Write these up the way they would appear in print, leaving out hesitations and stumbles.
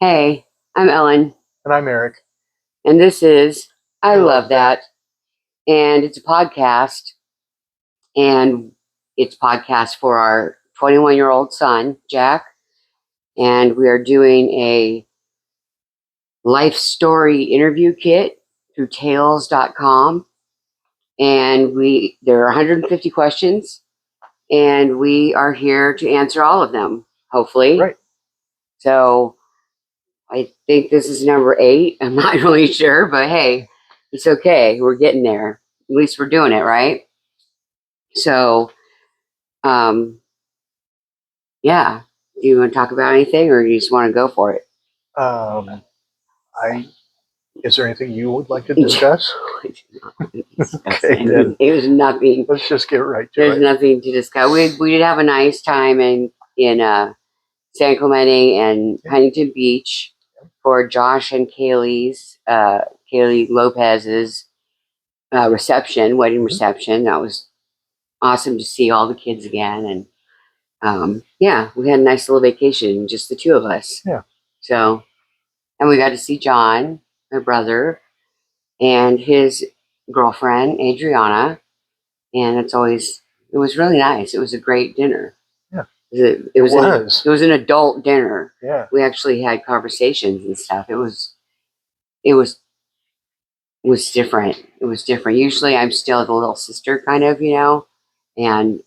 Hey, I'm Ellen, And I'm Eric. and this is I Love That. And it's a podcast, and it's a podcast for our 21-year-old son, Jack. And we are doing a life story interview kit through Tails.com. And there are 150 questions, and we are here to answer all of them, hopefully. Right. So I think this is number 8. I'm not really sure, but hey, it's okay. We're getting there. At least we're doing it, right? So, yeah. Do you want to talk about anything, or you just want to go for it? Is there anything you would like to discuss? Okay, then. It was nothing. Let's just get right to There's it. nothing to discuss. We did have a nice time in San Clemente and Huntington Beach for Josh and Kaylee Lopez's wedding reception. That was awesome to see all the kids again. And yeah, we had a nice little vacation, just the two of us. Yeah. So, and we got to see John, my brother, and his girlfriend, Adriana. And it was really nice. It was a great dinner. Yeah. It was an adult dinner. Yeah. We actually had conversations and stuff. It was different. It was different. Usually I'm still the little sister kind of, and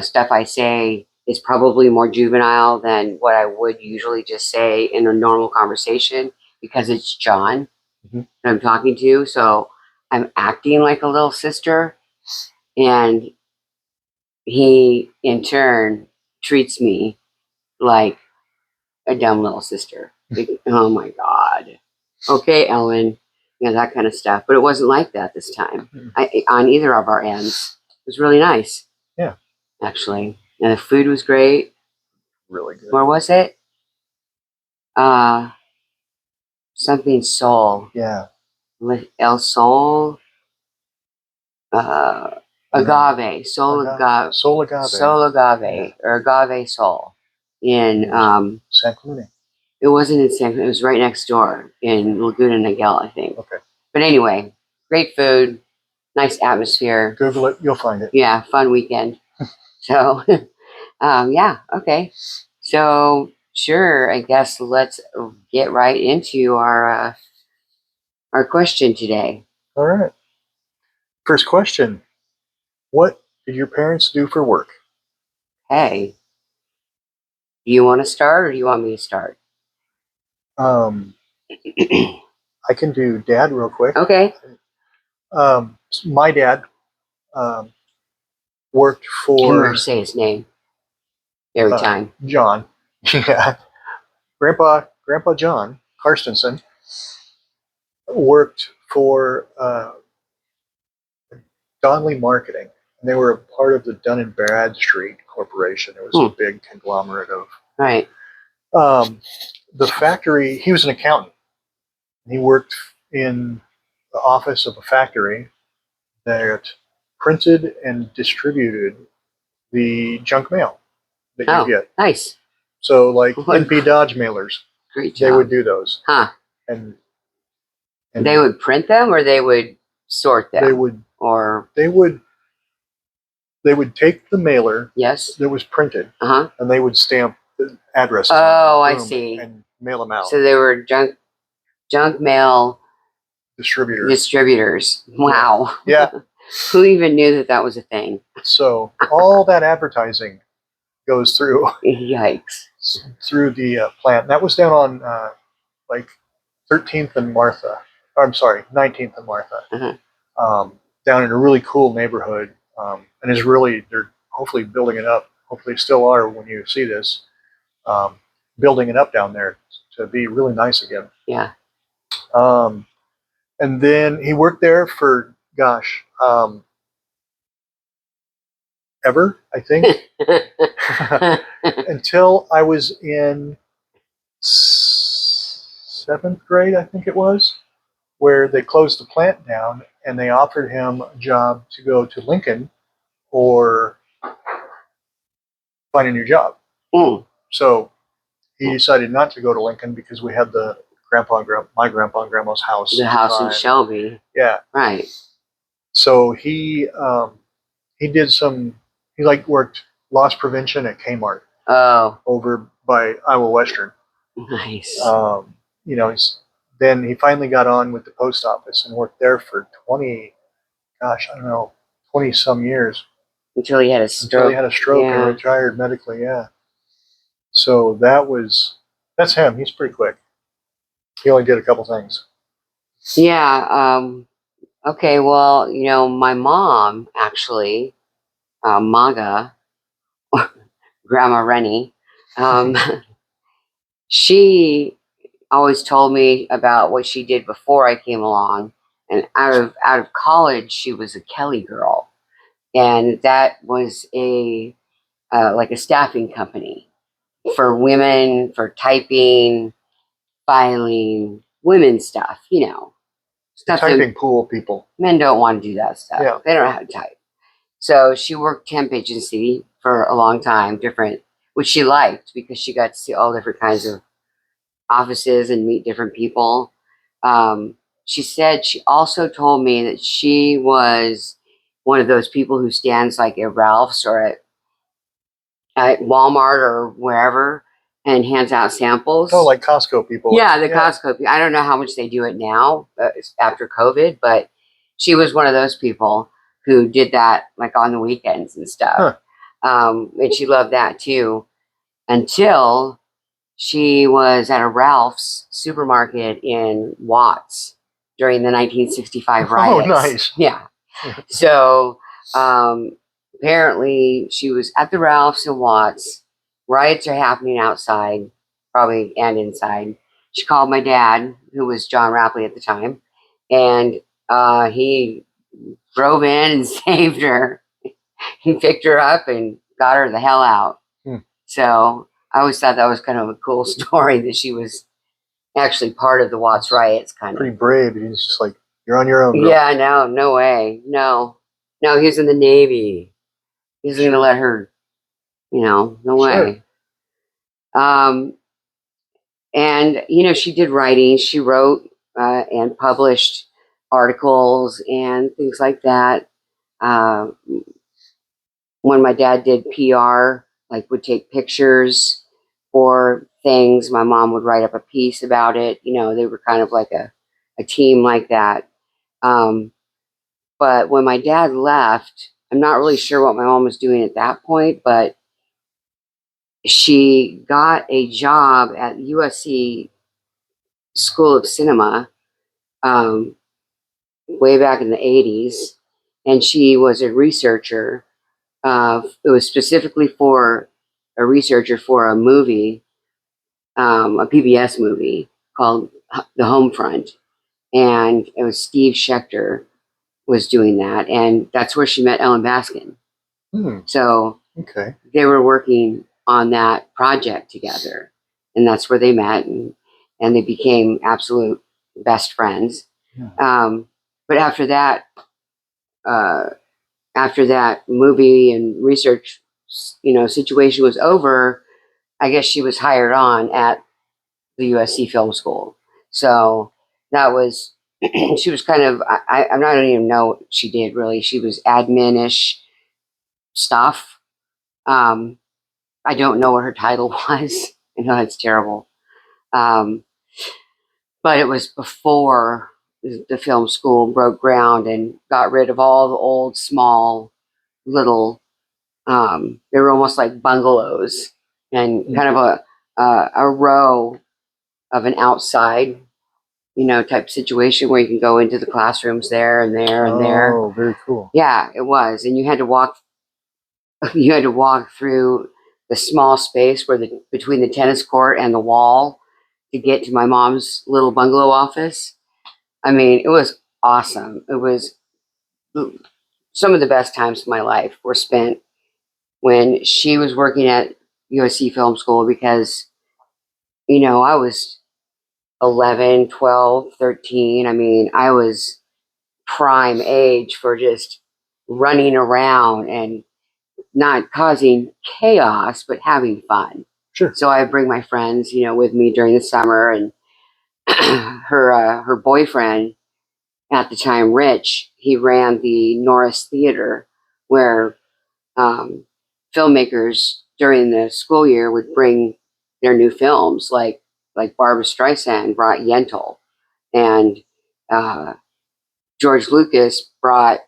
stuff I say is probably more juvenile than what I would usually just say in a normal conversation because it's John that I'm talking to. So I'm acting like a little sister, and he in turn treats me like a dumb little sister. Like, oh my God. Okay, Ellen. That kind of stuff. But it wasn't like that this time on either of our ends. It was really nice. Yeah. Actually. And the food was great. Really good. Where was it? Something Soul. Yeah. El Sol. Agave. Soul Agave. Soul Agave. Soul Agave. Or Agave Soul. In San Clemente. It wasn't in San Clemente. It was right next door in Laguna Niguel, I think. Okay. But anyway, great food. Nice atmosphere. Google it. You'll find it. Yeah. Fun weekend. So, yeah. Okay. So, sure. I guess let's get right into our question today. All right. First question. What did your parents do for work? Hey, do you want to start or do you want me to start? I can do Dad real quick. Okay. My dad worked for... Remember to say his name every time. John. Yeah. Grandpa John Carstensen worked for Donley Marketing, and they were a part of the Dun & Bradstreet Corporation. It was a big conglomerate of... Right. The factory, he was an accountant. He worked in the office of a factory that printed and distributed the junk mail that you get. Nice. So like NP Dodge mailers. Great job. They would do those. Huh. And they would print them, or they would sort them? They would take the mailer yes. that was printed, and they would stamp the addresses. Oh, I see. And mail them out. So they were junk mail distributors. Wow. Yeah. Who even knew that was a thing? So all that advertising goes through. Yikes. Through the plant. That was down on like 13th and Martha. Or, I'm sorry, 19th and Martha. Down in a really cool neighborhood. And they're hopefully building it up. Hopefully still are when you see this. Building it up down there to be really nice again. Yeah. And then he worked there for, ever, I think. Until I was in 7th grade, I think it was, where they closed the plant down and they offered him a job to go to Lincoln or find a new job. So he decided not to go to Lincoln because we had the my grandpa and grandma's house. The house in Shelby. Yeah. Right. So he worked loss prevention at Kmart. Oh. Over by Iowa Western. Nice. Then he finally got on with the post office and worked there for 20 some years. Until he had a stroke. And retired medically, yeah. So that's him. He's pretty quick. He only did a couple things. Yeah. Okay, well, my mom, actually, Maga, Grandma Rennie, she always told me about what she did before I came along. And out of college, she was a Kelly girl. And that was like a staffing company for women, for typing, filing, women's stuff, stuff. Typing pool people. Men don't want to do that stuff. Yeah. They don't know how to type. So she worked temp agency for a long time, which she liked because she got to see all different kinds of offices and meet different people. She also told me that she was one of those people who stands like at Ralph's or at Walmart or wherever and hands out samples. Oh, like Costco people. Yeah, Costco people. I don't know how much they do it now after COVID, but she was one of those people who did that like on the weekends and stuff. Huh. And she loved that too until she was at a Ralph's supermarket in Watts during the 1965 riots. Oh, nice. Yeah. So apparently she was at the Ralph's in Watts. Riots are happening outside, probably, and inside. She called my dad, who was John Rapley at the time, and he drove in and saved her. He picked her up and got her the hell out. So I always thought that was kind of a cool story that she was actually part of the Watts riots. Pretty brave. He's just like, you're on your own, girl. Yeah, no way. No, he was in the Navy. He's going to let her, no way. Sure. And, she did writing. She wrote and published articles and things like that. When my dad did PR, like would take pictures for things, my mom would write up a piece about it. They were kind of like a team like that. But when my dad left, I'm not really sure what my mom was doing at that point, but she got a job at USC School of Cinema way back in the 80s, and she was a researcher. It was specifically for a researcher for a movie, a PBS movie called The Homefront, and it was Steve Schechter was doing that, and that's where she met Ellen Baskin. So they were working on that project together, and that's where they met, and they became absolute best friends. Yeah. But after that movie and research, situation was over, I guess she was hired on at the USC Film School. So that was, she was kind of, I'm not even know what she did really. She was admin-ish stuff. I don't know what her title was. I know that's terrible. But it was before the film school broke ground and got rid of all the old, small, little, they were almost like bungalows and kind of a row of an outside, type situation where you can go into the classrooms there and there and there. Oh, very cool. Yeah, it was. And you had to walk through the small space between the tennis court and the wall to get to my mom's little bungalow office. I mean, it was awesome. It was some of the best times of my life were spent when she was working at USC Film School because, I was 11, 12, 13. I mean, I was prime age for just running around and not causing chaos, but having fun. Sure. So I bring my friends, with me during the summer, and her boyfriend at the time, Rich, he ran the Norris Theater, where filmmakers during the school year would bring their new films, like Barbara Streisand brought Yentl, and uh, George Lucas brought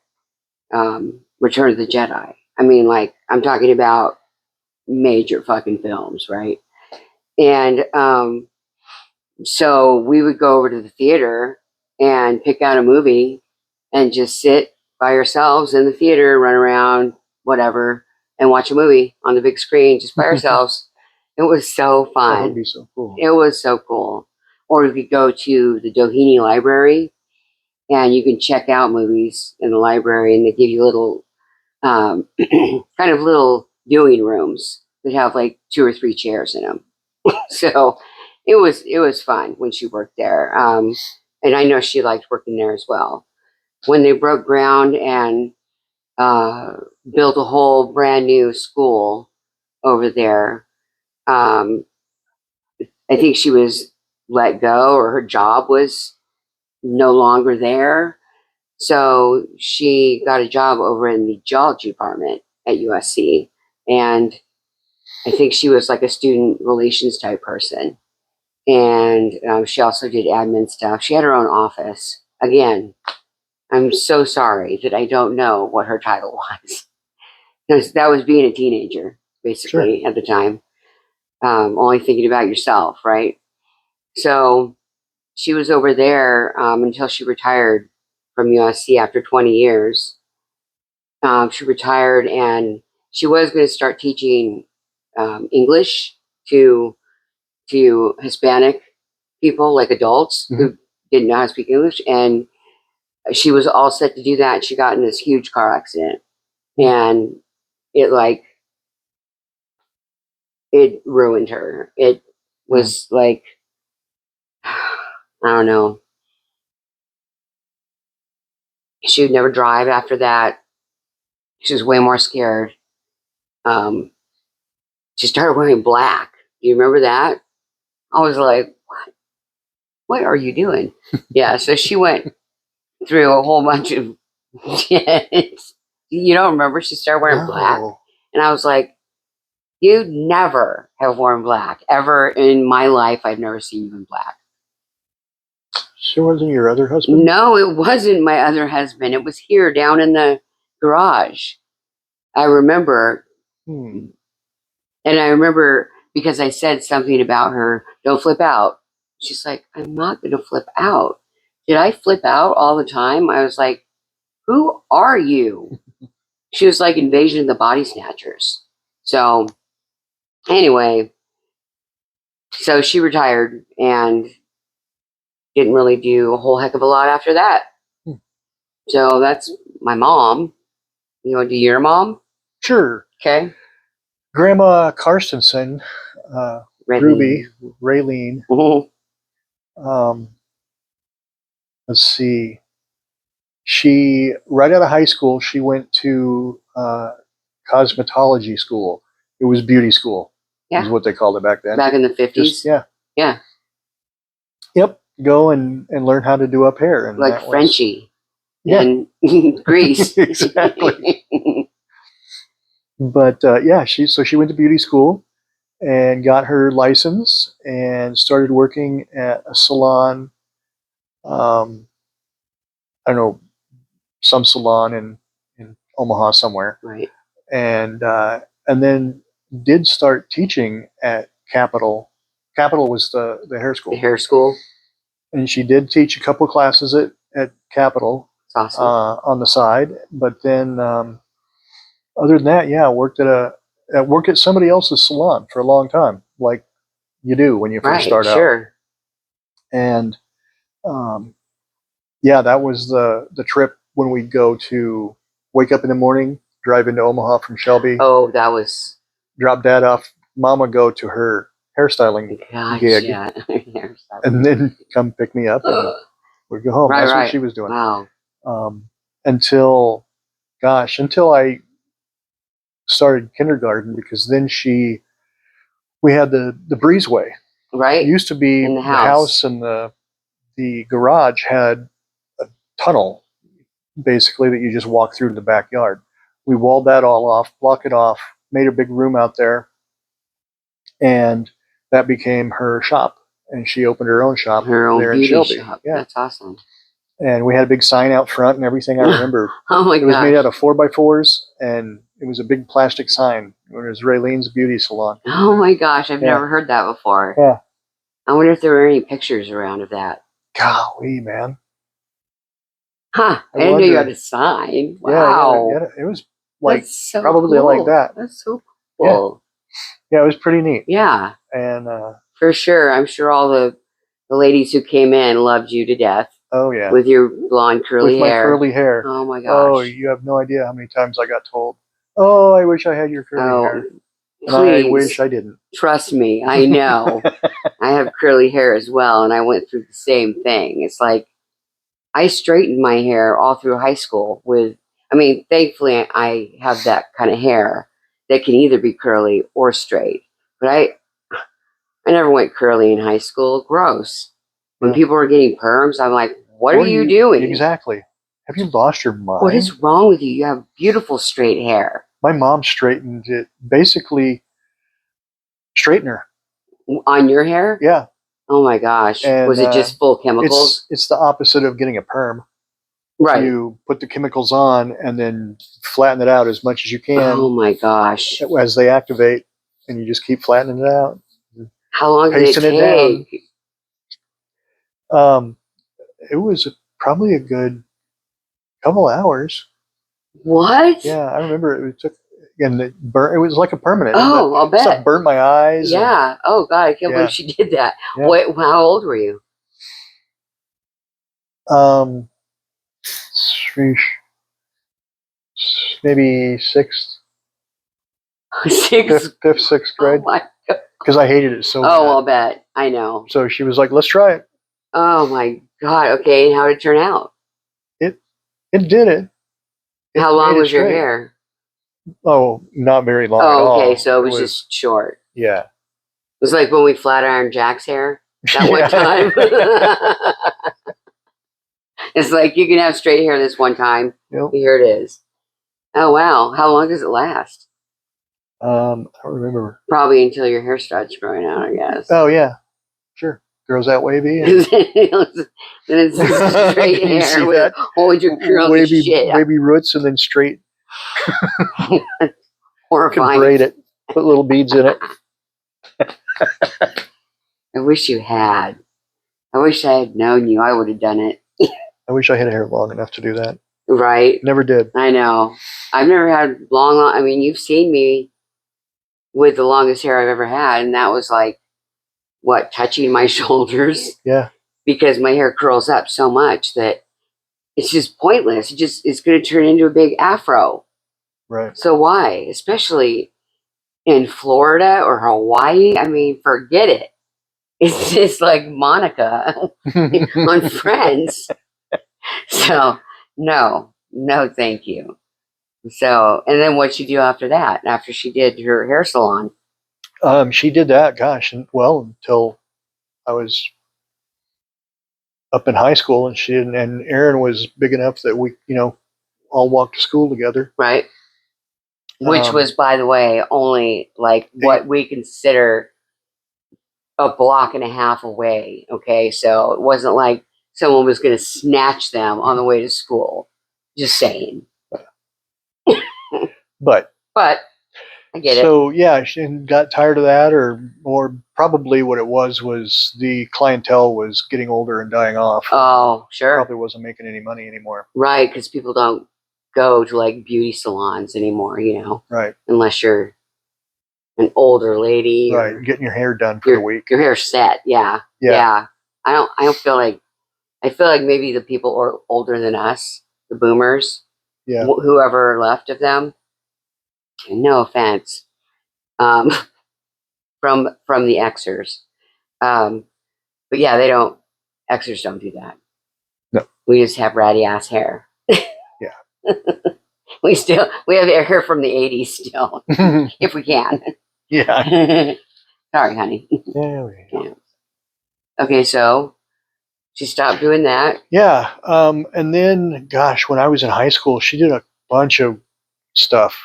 Return of the Jedi. I mean, like, I'm talking about major fucking films, right? And so we would go over to the theater and pick out a movie and just sit by ourselves in the theater, run around, whatever, and watch a movie on the big screen just by ourselves. It was so fun. That would be so cool. It was so cool. Or we could go to the Doheny Library, and you can check out movies in the library, and they give you little, kind of little viewing rooms that have like 2 or 3 chairs in them. So it was fun when she worked there, and I know she liked working there as well. When they broke ground and uh, built a whole brand new school over there, um, I think she was let go, or her job was no longer there. So she got a job over in the geology department at USC, and I think she was like a student relations type person. And she also did admin stuff. She had her own office. Again, I'm so sorry that I don't know what her title was. That was being a teenager, basically, at the time. Only thinking about yourself, right? So she was over there until she retired from USC after 20 years. She retired, and she was going to start teaching English to Hispanic people, like adults who didn't know how to speak English. And she was all set to do that. She got in this huge car accident, and it it ruined her. It was like, I don't know. She would never drive after that. She was way more scared. Um, she started wearing black. Do you remember that? I was like, what are you doing? Yeah. So she went through a whole bunch of shit. You don't remember? She started wearing black. And I was like, you never have worn black. Ever in my life, I've never seen you in black. She wasn't your other husband? No, it wasn't my other husband. It was here down in the garage. I remember. And I remember because I said something about her, don't flip out. She's like, I'm not going to flip out. Did I flip out all the time? I was like, who are you? She was like Invasion of the Body Snatchers. So anyway, so she retired and didn't really do a whole heck of a lot after that. So that's my mom. You want to do your mom? Sure. Okay. Grandma Carstensen, Ruby, Raylene. Let's see. She, right out of high school, she went to cosmetology school. It was beauty school, is what they called it back then. Back in the 50s? Yeah. Yep. Go and learn how to do up hair. And like Frenchie. In Greece. Exactly. But she went to beauty school and got her license and started working at a salon. I don't know, some salon in Omaha somewhere. Right. And then did start teaching at Capitol. Capitol was the hair school. The hair school. And she did teach a couple of classes at Capitol. That's awesome. On the side. But then other than that, worked at somebody else's salon for a long time, like you do when you first start out. Sure. And that was the trip when we'd go to wake up in the morning, drive into Omaha from Shelby. Oh, that was... Drop Dad off. Mom would go to her hairstyling gig. Yeah. And then come pick me up and we'd go home. That's what she was doing. Wow. Until I started kindergarten, because then she we had the breezeway. It right? used to be In the the house. house and the garage had a tunnel, basically, that you just walk through to the backyard. We walled that all off, blocked it off, made a big room out there, and that became her shop. And she opened her own shop Her own there in beauty Shelby. shop. Yeah. That's awesome. And we had a big sign out front and everything. I remember Oh my it was gosh. made out of 4x4s, and it was a big plastic sign. It was Raylene's Beauty Salon. Oh my gosh, I've Yeah. never heard that before. Yeah. I wonder if there were any pictures around of that. Golly, man. Huh. I didn't know you had a sign. Wow. Yeah, it was like That's so probably cool. like that. That's so cool. Yeah, it was pretty neat. Yeah. And For sure. I'm sure all the ladies who came in loved you to death. oh yeah, With your blonde curly with hair. my curly hair. Oh my gosh. Oh, you have no idea how many times I got told, "Oh, I wish I had your curly hair." And I wish I didn't. Trust me, I know. I have curly hair as well, and I went through the same thing. It's like I straightened my hair all through high school thankfully I have that kind of hair that can either be curly or straight. But I never went curly in high school. Gross. When Yeah. people were getting perms, I'm like, what are you doing? Exactly. Have you lost your mind? What is wrong with you? You have beautiful straight hair. My mom straightened it, basically straightener. On your hair? Yeah. Oh my gosh. And, was it just full chemicals? It's the opposite of getting a perm. Right. You put the chemicals on and then flatten it out as much as you can. Oh my gosh. As they activate, and you just keep flattening it out. How long did it take? It was probably a good couple hours. What? Yeah, I remember it took, and it was like a permanent. Oh, I'll bet. Stuff burnt my eyes. Yeah. Oh God, I can't believe she did that. Yeah. What? How old were you? Maybe sixth, Sixth. fifth, sixth grade. Oh my God. Because I hated it so bad. Oh, I'll bet. I know. So she was like, "Let's try it." Oh my God. Okay, and how did it turn out? It did it. How long was your hair? Oh, not very long at Oh, all. okay. So it was just short. Yeah. It was like when we flat ironed Jack's hair that one time. It's like you can have straight hair this one time. Yep. Here it is. Oh wow. How long does it last? I don't remember. Probably until your hair starts growing out, I guess. Oh yeah, sure. Grows out wavy. Then it's straight Can you see hair with that? hold your curly shit. Wavy roots and then straight. Horrifying. Can braid it. Put little beads in it. I wish you had. I wish I had known you. I would have done it. I wish I had hair long enough to do that. Right? Never did. I know. I've never had long. I mean, you've seen me with the longest hair I've ever had, and that was like, what, touching my shoulders? Yeah. Because my hair curls up so much that it's just pointless. It's going to turn into a big afro. Right. So why? Especially in Florida or Hawaii. I mean, forget it. It's just like Monica on Friends. So no, thank you. So, and then what'd she do after that? After she did her hair salon? She did that, gosh, until I was up in high school, and Aaron was big enough that we, all walked to school together. Right. Which was, by the way, only like what we consider a block and a half away. Okay. So it wasn't like someone was going to snatch them on the way to school. Just saying. But I get it. So yeah, she got tired of that, or probably what it was the clientele was getting older and dying off. Oh, sure. Probably wasn't making any money anymore. Right, because people don't go to like beauty salons anymore, Right. Unless you're an older lady. Right, getting your hair done for the week. Your hair's set, yeah. I don't feel like. I feel like maybe the people are older than us, the boomers. Yeah. Whoever left of them. No offense, from the Xers, but yeah, they don't. Xers don't do that. No, we just have ratty ass hair. Yeah, we have hair from the '80s still, if we can. Yeah. Sorry, honey. There we go. Yeah. Okay, so she stopped doing that. Yeah. And then, gosh, when I was in high school, she did a bunch of stuff.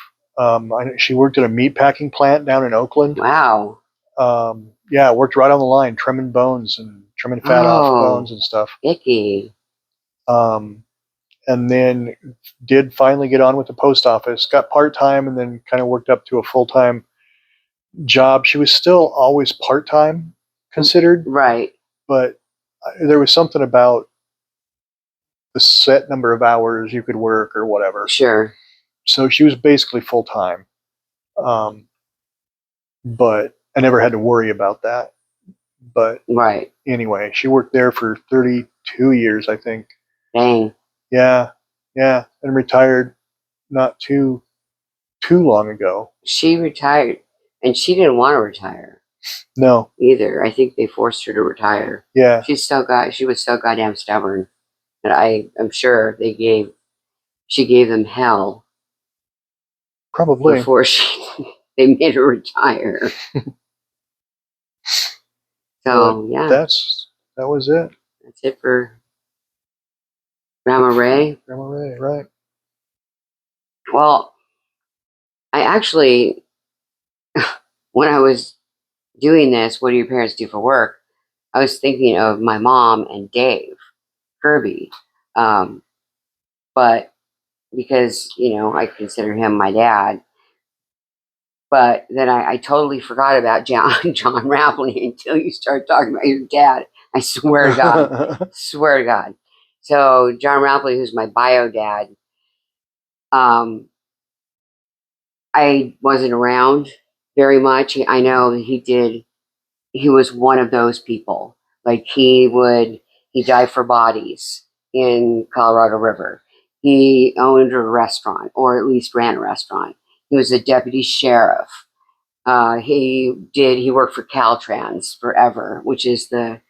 She worked at a meat packing plant down in Oakland. Wow. Yeah, worked right on the line, trimming bones and trimming fat off bones and stuff. Icky. And then did finally get on with the post office. Got part-time and then kind of worked up to a full-time job. She was still always part-time considered, Right. but there was something about the set number of hours you could work or whatever. Sure. So she was basically full-time. But I never had to worry about that. But right. Anyway, she worked there for 32 years, I think. Dang. Yeah, and retired not too long ago. She retired, and she didn't want to retire. No. Either. I think they forced her to retire. Yeah. She was so goddamn stubborn that I'm sure she gave them hell. Probably. Before they made her retire. So yeah. That was it. That's it for Grandma Ray. Grandma Ray, right. Well, I actually, when I was doing this, what do your parents do for work? I was thinking of my mom and Dave Kirby. But because, I consider him my dad. But then I totally forgot about John Rapley until you started talking about your dad. I swear to God. Swear to God. So John Rapley, who's my bio dad, I wasn't around very much. I know he was one of those people. Like he died for bodies in Colorado River. He owned a restaurant, or at least ran a restaurant. He was a deputy sheriff. He worked for Caltrans forever, which is the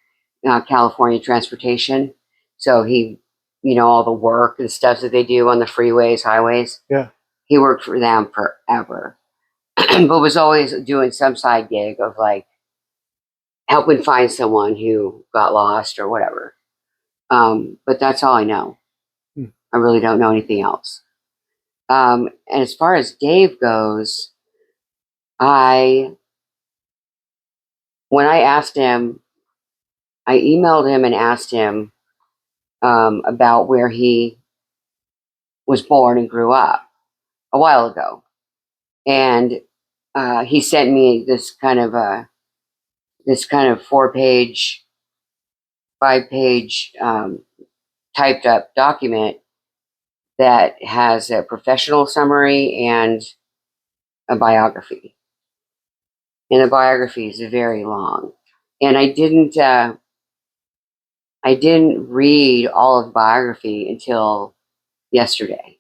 California transportation. So all the work and stuff that they do on the freeways, highways. Yeah. He worked for them forever, but was always doing some side gig of like helping find someone who got lost or whatever. But that's all I know. I really don't know anything else. And as far as Dave goes, when I asked him, I emailed him and asked him about where he was born and grew up a while ago. And he sent me this kind of 4-page, 5-page typed up document that has a professional summary and a biography. And the biography is very long. And I didn't read all of the biography until yesterday,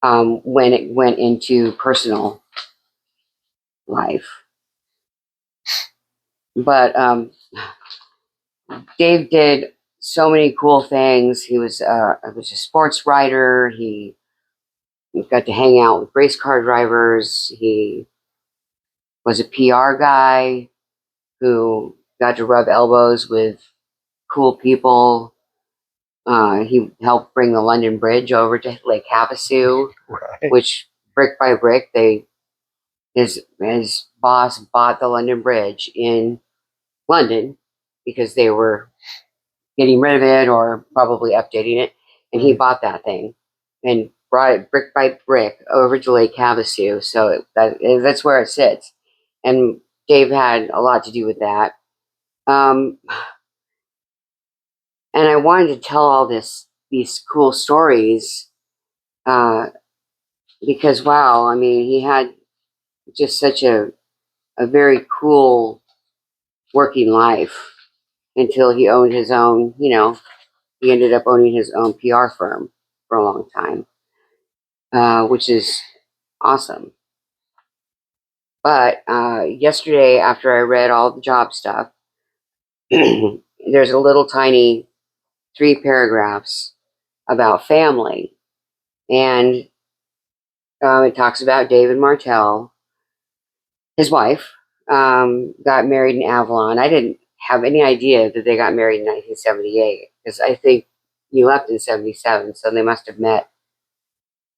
when it went into personal life. But Dave did so many cool things. He was a sports writer. He got to hang out with race car drivers. He was a PR guy who got to rub elbows with cool people. He helped bring the London Bridge over to Lake Havasu, right. Which brick by brick, his boss bought the London Bridge in London because they were getting rid of it or probably updating it, and he bought that thing and brought it brick by brick over to Lake Havasu. So that's where it sits, and Dave had a lot to do with that. And I wanted to tell all these cool stories because wow, I mean, he had just such a very cool working life until he owned his own, he ended up owning his own PR firm for a long time, which is awesome. But yesterday, after I read all the job stuff, there's a little tiny 3 paragraphs about family. And it talks about David Martell, his wife, got married in Avalon. I didn't have any idea that they got married in 1978 because I think he left in 77, so they must have met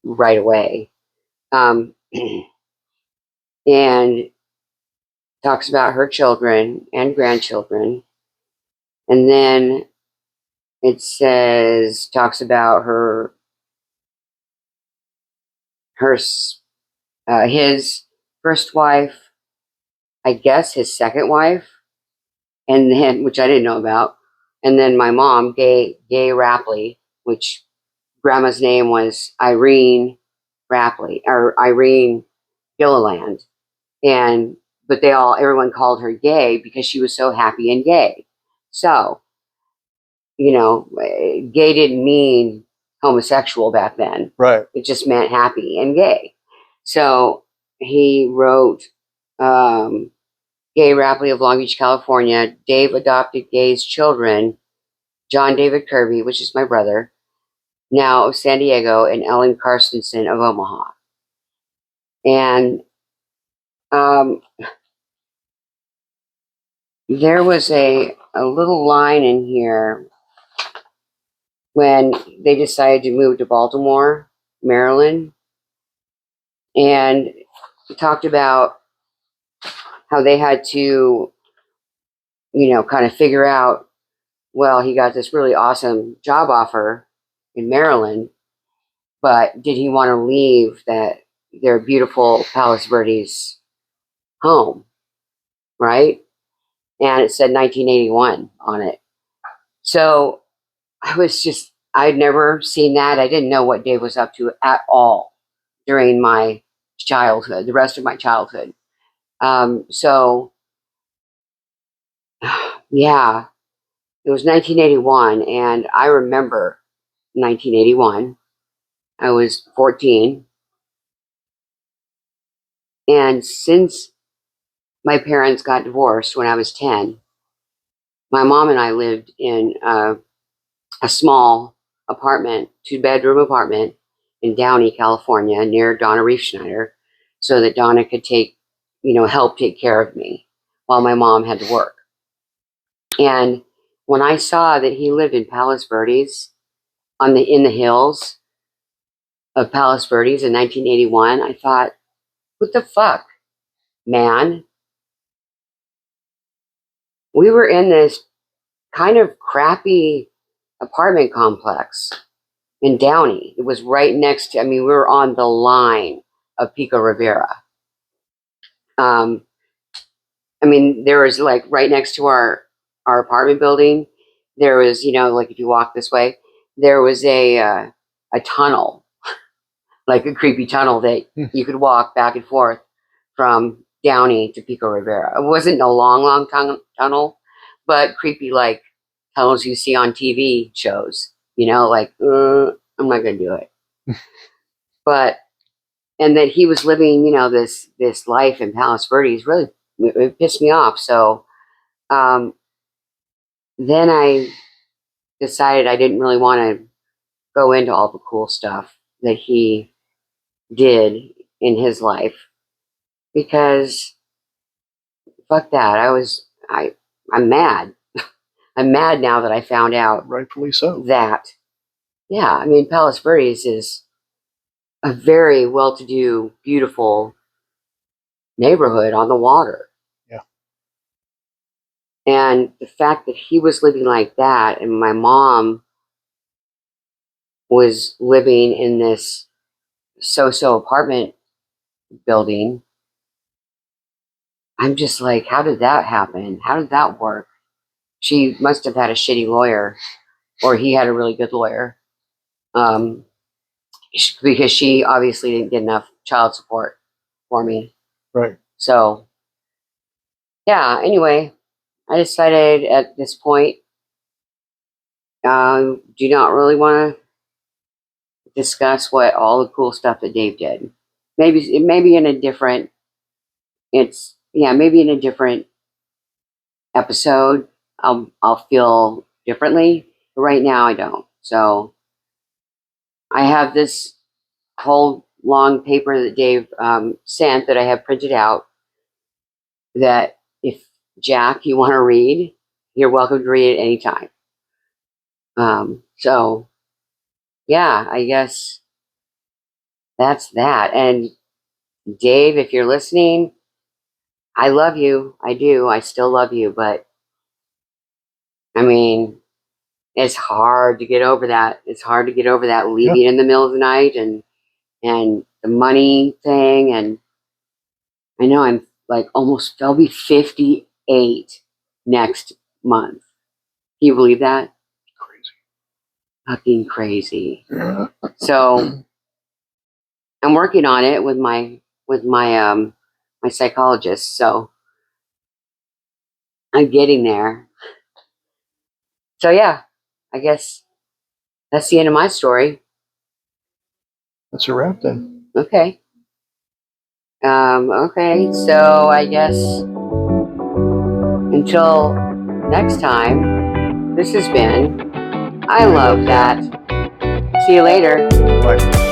right away. And talks about her children and grandchildren. And then it says, talks about his first wife, I guess his second wife, and then, which I didn't know about, and then my mom, Gay Rapley, which grandma's name was Irene Rapley, or Irene Gilliland. And, but everyone called her Gay because she was so happy and gay. So, gay didn't mean homosexual back then. Right. It just meant happy and gay. So he wrote, Gay Rapley of Long Beach, California. Dave adopted Gay's children, John David Kirby, which is my brother, now of San Diego, and Ellen Carstensen of Omaha. And there was a little line in here when they decided to move to Baltimore, Maryland. And he talked about how they had to, kind of figure out, well, he got this really awesome job offer in Maryland, but did he want to leave their beautiful Palos Verdes home, right? And it said 1981 on it. So I'd never seen that. I didn't know what Dave was up to at all during my childhood, the rest of my childhood. So, yeah, it was 1981, and I remember 1981. I was 14. And since my parents got divorced when I was 10, my mom and I lived in a small apartment, 2-bedroom apartment in Downey, California, near Donna Reef Schneider, so that Donna could help take care of me while my mom had to work. And when I saw that he lived in Palos Verdes, in the hills of Palos Verdes in 1981, I thought, what the fuck, man? We were in this kind of crappy apartment complex in Downey. It was right next to, we were on the line of Pico Rivera. There was like right next to our apartment building, there was, like if you walk this way, there was a tunnel, like a creepy tunnel that you could walk back and forth from Downey to Pico Rivera. It wasn't a long tunnel, but creepy like tunnels you see on TV shows, like, I'm not going to do it. But, and that he was living, this life in Palos Verdes really, it pissed me off. So, then I decided I didn't really want to go into all the cool stuff that he did in his life because fuck that. I'm mad. I'm mad now that I found out. Rightfully so. That, yeah, Palos Verdes is a very well-to-do, beautiful neighborhood on the water. Yeah. And the fact that he was living like that and my mom was living in this so-so apartment building, I'm just like, how did that happen? How did that work? She must have had a shitty lawyer, or he had a really good lawyer. Because she obviously didn't get enough child support for me. Right. So, yeah, anyway, I decided at this point, do not really want to discuss what all the cool stuff that Dave did. Maybe in a different, maybe in a different episode, I'll feel differently. But right now, I don't. So, I have this whole long paper that Dave sent that I have printed out. that if Jack, you want to read, you're welcome to read at any time. So yeah, I guess that's that. And Dave, if you're listening, I love you. I do. I still love you, but I mean, it's hard to get over that. It's hard to get over that leaving in the middle of the night and the money thing. And I know I'm like almost, I'll be 58 next month. Can you believe that? Crazy. Fucking crazy. So I'm working on it with my my psychologist. So I'm getting there. So yeah, I guess that's the end of my story. That's a wrap then. Okay. Okay, so I guess until next time, this has been I Love That. See you later. Bye.